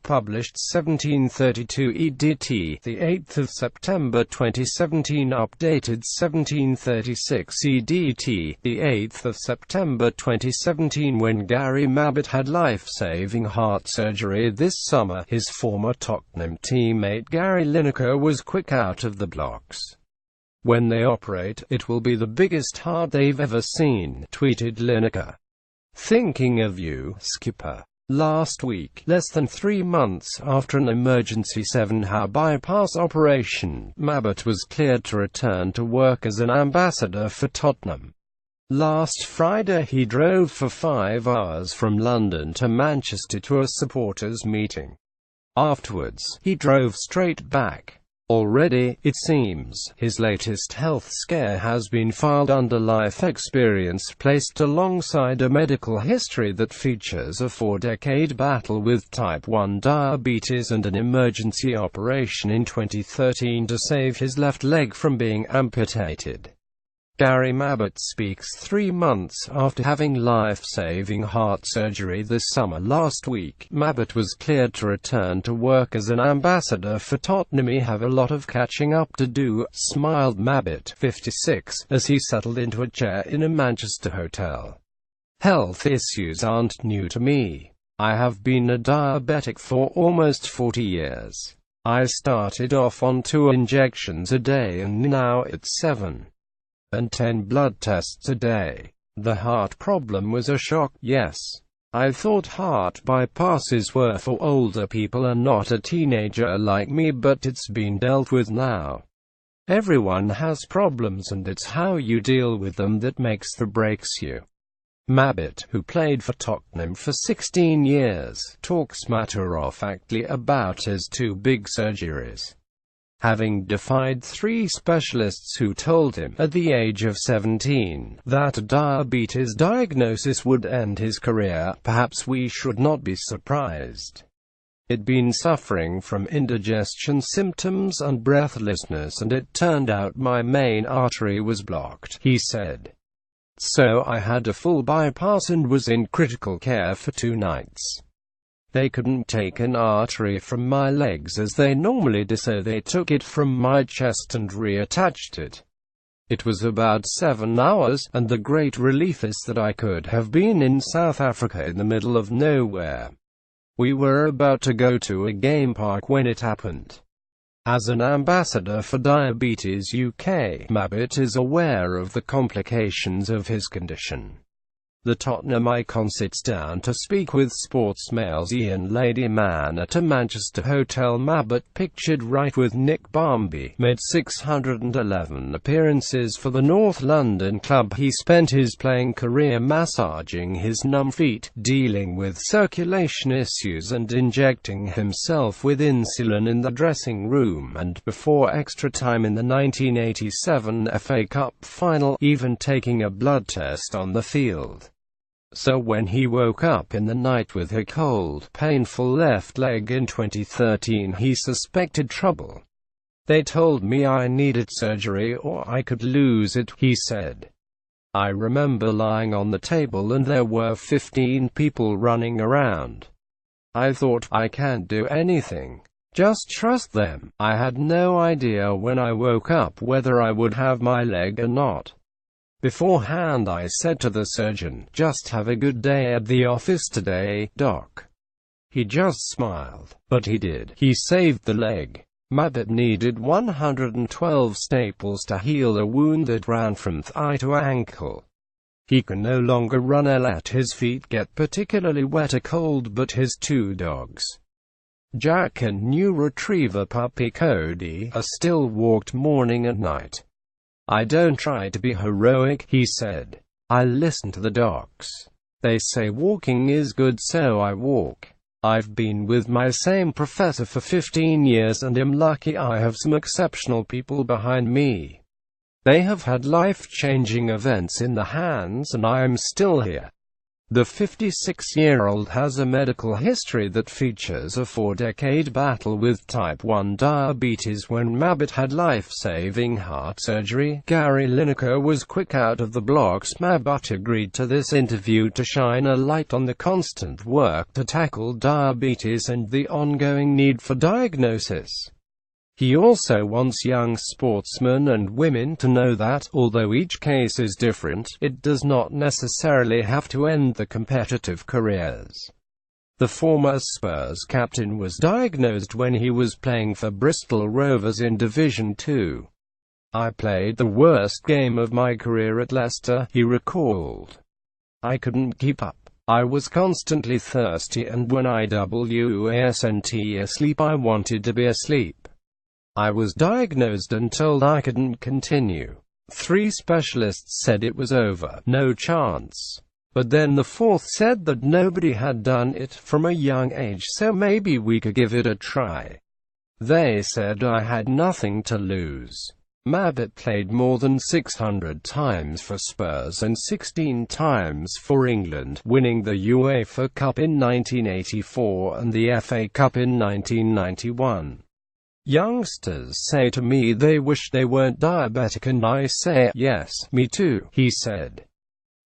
Published 1732 EDT, the 8th of September 2017. Updated 1736 EDT, the 8th of September 2017. When Gary Mabbutt had life-saving heart surgery this summer, his former Tottenham teammate Gary Lineker was quick out of the blocks. "When they operate, it will be the biggest heart they've ever seen," tweeted Lineker. "Thinking of you, skipper." Last week, less than 3 months after an emergency 7-hour bypass operation, Mabbutt was cleared to return to work as an ambassador for Tottenham. Last Friday he drove for 5 hours from London to Manchester to a supporters meeting. Afterwards, he drove straight back. Already, it seems, his latest health scare has been filed under life experience, placed alongside a medical history that features a 4-decade battle with type 1 diabetes and an emergency operation in 2013 to save his left leg from being amputated. Gary Mabbutt speaks 3 months after having life-saving heart surgery this summer. Last week, Mabbutt was cleared to return to work as an ambassador for TottenhamI. "Have a lot of catching up to do," smiled Mabbutt, 56, as he settled into a chair in a Manchester hotel. "Health issues aren't new to me. I have been a diabetic for almost 40 years. I started off on 2 injections a day and now it's 7 and 10 blood tests a day. The heart problem was a shock, yes. I thought heart bypasses were for older people and not a teenager like me, but it's been dealt with now. Everyone has problems and it's how you deal with them that makes or breaks you." Mabbutt, who played for Tottenham for 16 years, talks matter-of-factly about his 2 big surgeries, having defied 3 specialists who told him, at the age of 17, that a diabetes diagnosis would end his career. "Perhaps we should not be surprised. I'd been suffering from indigestion symptoms and breathlessness, and it turned out my main artery was blocked," he said. "So I had a full bypass and was in critical care for 2 nights. They couldn't take an artery from my legs as they normally do, so they took it from my chest and reattached it. It was about 7 hours, and the great relief is that I could have been in South Africa in the middle of nowhere. We were about to go to a game park when it happened." As an ambassador for Diabetes UK, Mabbutt is aware of the complications of his condition. The Tottenham icon sits down to speak with Sportsmail's Ian Ladyman at a Manchester hotel. Mabbutt, pictured right with Nick Barmby, made 611 appearances for the North London club. He spent his playing career massaging his numb feet, dealing with circulation issues and injecting himself with insulin in the dressing room, and before extra time in the 1987 FA Cup final, even taking a blood test on the field. So when he woke up in the night with a cold, painful left leg in 2013, he suspected trouble. "They told me I needed surgery or I could lose it," he said. "I remember lying on the table and there were 15 people running around. I thought, I can't do anything. Just trust them. I had no idea when I woke up whether I would have my leg or not. Beforehand I said to the surgeon, just have a good day at the office today, doc." He just smiled. But he did. He saved the leg. Mabbutt needed 112 staples to heal a wound that ran from thigh to ankle. He can no longer run or let his feet get particularly wet or cold, but his 2 dogs, Jack and new retriever puppy Cody, are still walked morning and night. "I don't try to be heroic," he said. "I listen to the docs. They say walking is good, so I walk. I've been with my same professor for 15 years and am lucky I have some exceptional people behind me. They have had life-changing events in the hands and I am still here." The 56-year-old has a medical history that features a 4-decade battle with type 1 diabetes. When Mabbutt had life-saving heart surgery, Gary Lineker was quick out of the blocks. Mabbutt agreed to this interview to shine a light on the constant work to tackle diabetes and the ongoing need for diagnosis. He also wants young sportsmen and women to know that, although each case is different, it does not necessarily have to end the competitive careers. The former Spurs captain was diagnosed when he was playing for Bristol Rovers in Division 2. "I played the worst game of my career at Leicester," he recalled. "I couldn't keep up. I was constantly thirsty, and when I wasn't asleep, I wanted to be asleep. I was diagnosed and told I couldn't continue. 3 specialists said it was over, no chance. But then the 4th said that nobody had done it from a young age, so maybe we could give it a try. They said I had nothing to lose." Mabbutt played more than 600 times for Spurs and 16 times for England, winning the UEFA Cup in 1984 and the FA Cup in 1991. "Youngsters say to me they wish they weren't diabetic, and I say, yes, me too," he said.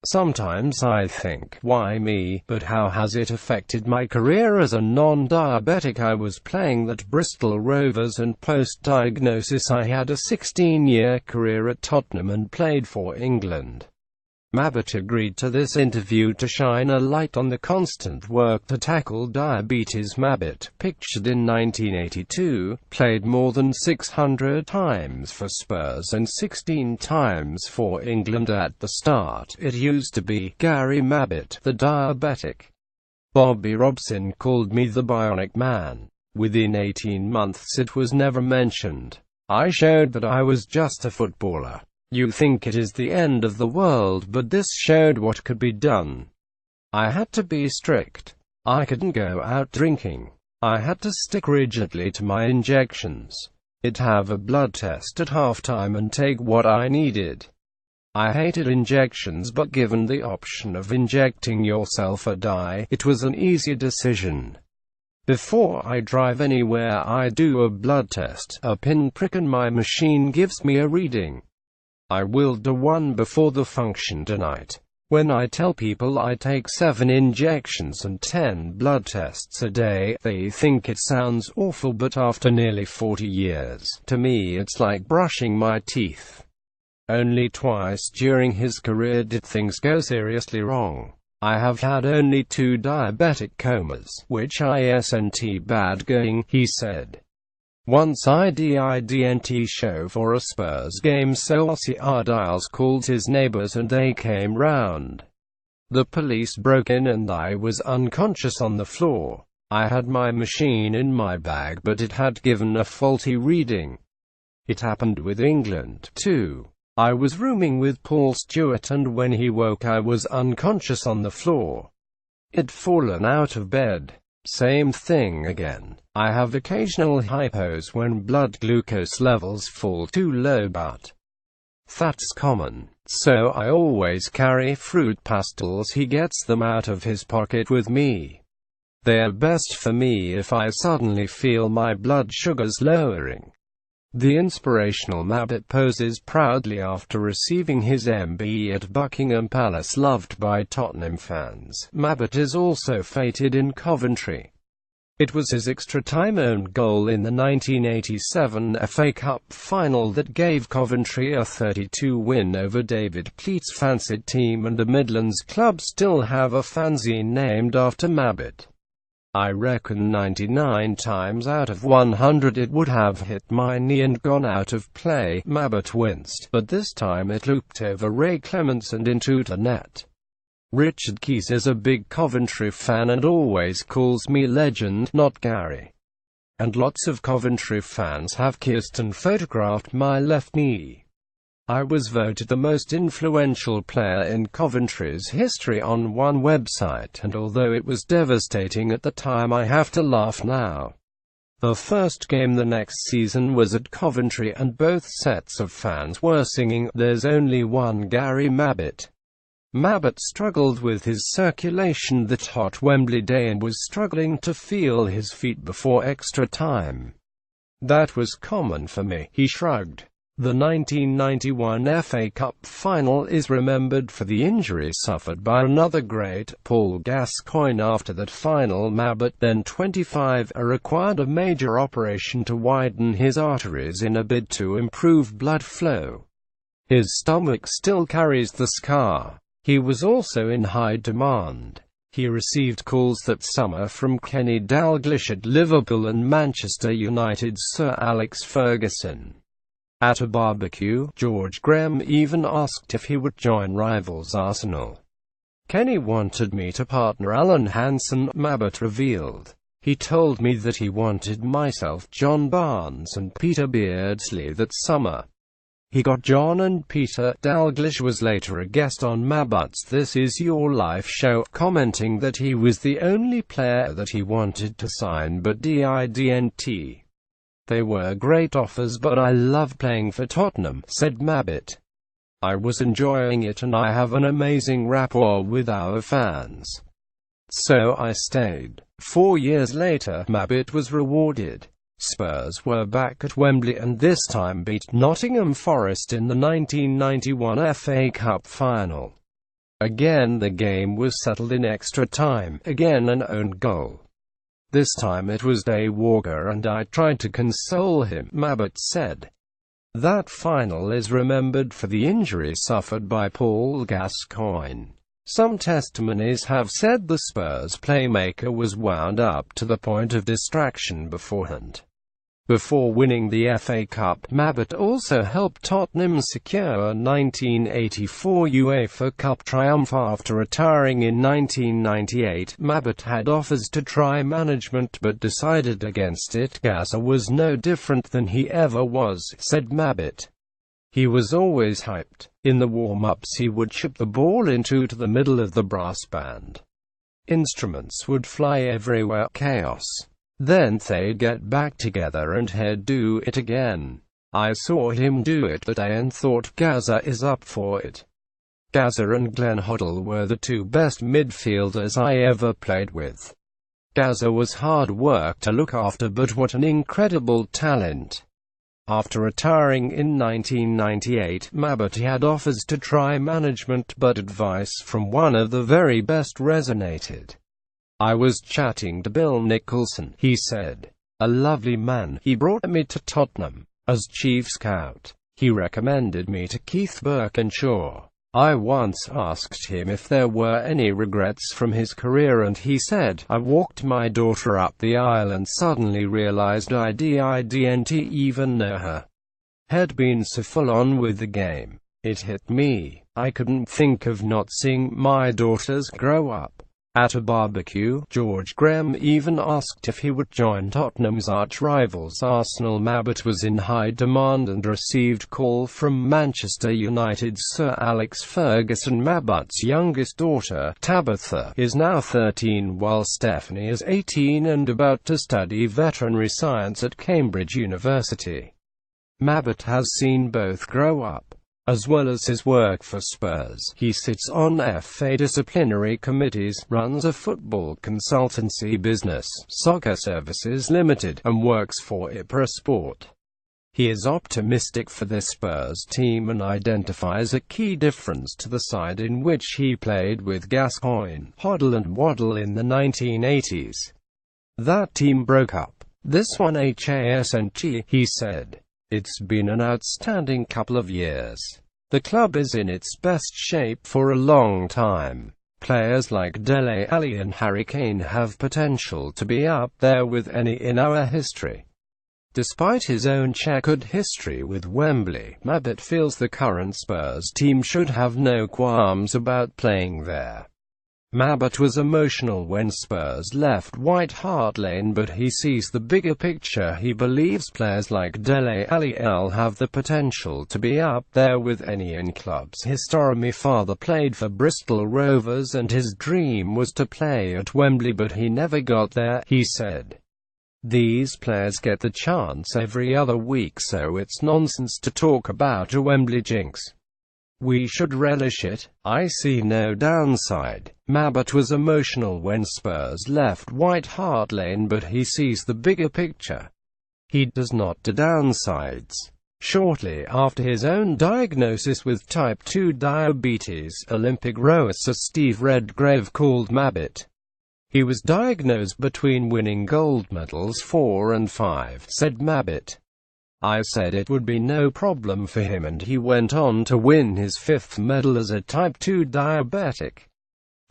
"Sometimes I think, why me, but how has it affected my career as a non-diabetic? I was playing at Bristol Rovers, and post-diagnosis I had a 16-year career at Tottenham and played for England." Mabbutt agreed to this interview to shine a light on the constant work to tackle diabetes. Mabbutt, pictured in 1982, played more than 600 times for Spurs and 16 times for England. At the start, it used to be Gary Mabbutt, the diabetic. Bobby Robson called me the Bionic Man. Within 18 months it was never mentioned. I showed that I was just a footballer. You think it is the end of the world, but this showed what could be done. I had to be strict. I couldn't go out drinking. I had to stick rigidly to my injections. I'd have a blood test at halftime and take what I needed. I hated injections, but given the option of injecting yourself or die, it was an easy decision. Before I drive anywhere, I do a blood test, a pinprick, and my machine gives me a reading. I will do one before the function tonight. When I tell people I take 7 injections and 10 blood tests a day, they think it sounds awful, but after nearly 40 years, to me it's like brushing my teeth. Only twice during his career did things go seriously wrong. I have had only 2 diabetic comas, which isn't bad going, he said. Once I didn't show for a Spurs game, so Ossie Ardiles called his neighbors and they came round. The police broke in and I was unconscious on the floor. I had my machine in my bag, but it had given a faulty reading. It happened with England, too. I was rooming with Paul Stewart, and when he woke I was unconscious on the floor. I'd fallen out of bed. Same thing again. I have occasional hypos when blood glucose levels fall too low, but that's common. So I always carry fruit pastels. He gets them out of his pocket with me. They're best for me if I suddenly feel my blood sugars lowering. The inspirational Mabbutt poses proudly after receiving his MBE at Buckingham Palace. Loved by Tottenham fans, Mabbutt is also feted in Coventry. It was his extra-time own goal in the 1987 FA Cup final that gave Coventry a 32 win over David Pleat's fancied team, and the Midlands club still have a fanzine named after Mabbutt. I reckon 99 times out of 100 it would have hit my knee and gone out of play. Mabbutt winced, but this time it looped over Ray Clements and into the net. Richard Keys is a big Coventry fan and always calls me legend, not Gary. And lots of Coventry fans have kissed and photographed my left knee. I was voted the most influential player in Coventry's history on one website, and although it was devastating at the time, I have to laugh now. The first game the next season was at Coventry, and both sets of fans were singing "There's Only One Gary Mabbutt." Mabbutt struggled with his circulation that hot Wembley day and was struggling to feel his feet before extra time. "That was common for me," he shrugged. The 1991 FA Cup final is remembered for the injury suffered by another great, Paul Gascoigne. After that final, Mabbutt, then 25, required a major operation to widen his arteries in a bid to improve blood flow. His stomach still carries the scar. He was also in high demand. He received calls that summer from Kenny Dalglish at Liverpool and Manchester United's Sir Alex Ferguson. At a barbecue, George Graham even asked if he would join rivals Arsenal. "Kenny wanted me to partner Alan Hansen," Mabbutt revealed. "He told me that he wanted myself, John Barnes and Peter Beardsley that summer. He got John and Peter." Dalglish was later a guest on Mabbutt's This Is Your Life show, commenting that he was the only player that he wanted to sign but didn't. "They were great offers but I love playing for Tottenham," said Mabbutt. "I was enjoying it and I have an amazing rapport with our fans. So I stayed." 4 years later, Mabbutt was rewarded. Spurs were back at Wembley and this time beat Nottingham Forest in the 1991 FA Cup final. Again the game was settled in extra time, again an own goal. "This time it was Day Walker and I tried to console him," Mabbutt said. That final is remembered for the injury suffered by Paul Gascoigne. Some testimonies have said the Spurs playmaker was wound up to the point of distraction beforehand. Before winning the FA Cup, Mabbutt also helped Tottenham secure a 1984 UEFA Cup triumph. After retiring in 1998, Mabbutt had offers to try management but decided against it. "Gazza was no different than he ever was," said Mabbutt. "He was always hyped. In the warm-ups he would chip the ball into the middle of the brass band. Instruments would fly everywhere, chaos. Then they'd get back together and he'd do it again. I saw him do it that day and thought Gazza is up for it." Gazza and Glenn Hoddle were the two best midfielders I ever played with. Gazza was hard work to look after but what an incredible talent. After retiring in 1998, Mabbutt had offers to try management but advice from one of the very best resonated. "I was chatting to Bill Nicholson," he said. "A lovely man. He brought me to Tottenham. As chief scout, he recommended me to Keith Birkinshaw. I once asked him if there were any regrets from his career and he said, I walked my daughter up the aisle and suddenly realized I didn't even know her. Had been so full on with the game. It hit me. I couldn't think of not seeing my daughters grow up." At a barbecue, George Graham even asked if he would join Tottenham's arch-rivals Arsenal. Mabbutt was in high demand and received call from Manchester United's Sir Alex Ferguson. Mabbutt's youngest daughter, Tabitha, is now 13 while Stephanie is 18 and about to study veterinary science at Cambridge University. Mabbutt has seen both grow up. As well as his work for Spurs, he sits on FA disciplinary committees, runs a football consultancy business, Soccer Services Limited, and works for IPRA Sport. He is optimistic for this Spurs team and identifies a key difference to the side in which he played with Gascoigne, Hoddle and Waddle in the 1980s. That team broke up. "This one hasn't," he said. "It's been an outstanding couple of years. The club is in its best shape for a long time. Players like Dele Alli and Harry Kane have potential to be up there with any in our history." Despite his own checkered history with Wembley, Mabbutt feels the current Spurs team should have no qualms about playing there. Mabbutt was emotional when Spurs left White Hart Lane but he sees the bigger picture. He believes players like Dele Alli have the potential to be up there with any in club's history. "My father played for Bristol Rovers and his dream was to play at Wembley but he never got there," he said. "These players get the chance every other week so it's nonsense to talk about a Wembley jinx. We should relish it. I see no downside. Mabbutt was emotional when Spurs left White Hart Lane, but he sees the bigger picture. He does not see downsides. Shortly after his own diagnosis with type 2 diabetes, Olympic rower Sir Steve Redgrave called Mabbutt. He was diagnosed between winning gold medals 4 and 5, said Mabbutt. I said it would be no problem for him, and he went on to win his 5th medal as a type 2 diabetic.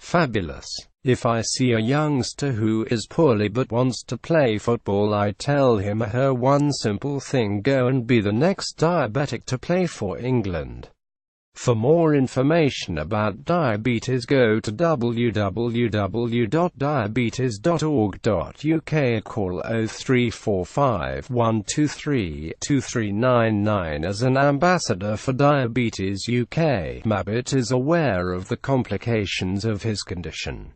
Fabulous. If I see a youngster who is poorly but wants to play football, I tell him or her one simple thing: go and be the next diabetic to play for England. For more information about diabetes, go to www.diabetes.org.uk or call 0345 123 2399. As an ambassador for Diabetes UK, Mabbutt is aware of the complications of his condition.